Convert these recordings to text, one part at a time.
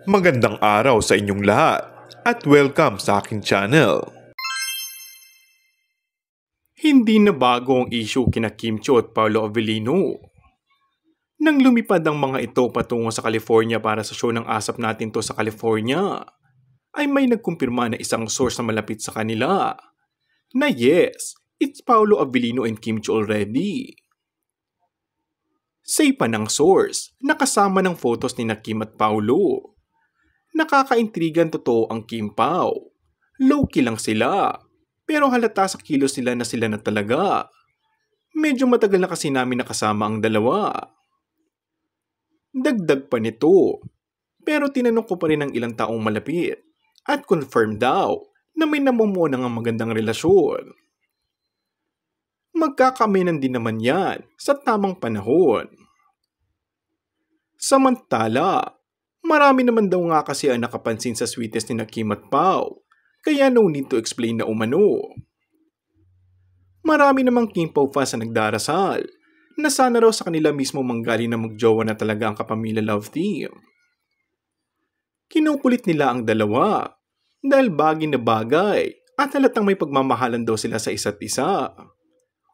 Magandang araw sa inyong lahat at welcome sa aking channel. Hindi na bago ang issue kina Kim Chiu at Paolo Avellino. Nang lumipad ang mga ito patungo sa California para sa show ng Asap Natin To sa California, ay may nagkumpirma na isang source na malapit sa kanila na yes, it's Paolo Avellino and Kim Chiu already. Say pa ng source, nakasama ng photos ni Kim at Paolo. Nakakaintrigan totoo ang Kim Pao. Low-key lang sila. Pero halata sa kilos nila na sila na talaga. Medyo matagal na kasi namin nakasama ang dalawa. Dagdag pa nito. Pero tinanong ko pa rin ng ilang taong malapit. At confirm daw na may namumuo ng magandang relasyon. Magkakaminan din naman yan sa tamang panahon. Samantala, marami naman daw nga kasi ang nakapansin sa sweetness ni Kim at Pao, kaya no need to explain na umano. Marami namang Kim Pao fans na nagdarasal, na sana raw sa kanila mismo manggaling na magjowa na talaga ang kapamilya love team. Kinukulit nila ang dalawa, dahil bagay na bagay at halatang may pagmamahalan daw sila sa isa't isa.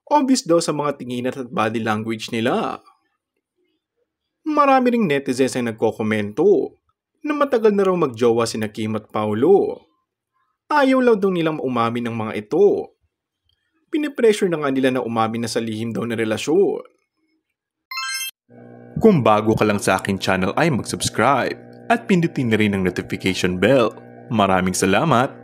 Obvious daw sa mga tinginan at body language nila. Marami ring netizens ang nagkokomento na matagal na raw magjowa sina Kim at Paolo. Ayaw lang daw nilang umamin ng mga ito. Pinipressure na nga nila na umamin na sa lihim daw na relasyon. Kung bago ka lang sa aking channel ay mag-subscribe at pindutin na rin ang notification bell. Maraming salamat!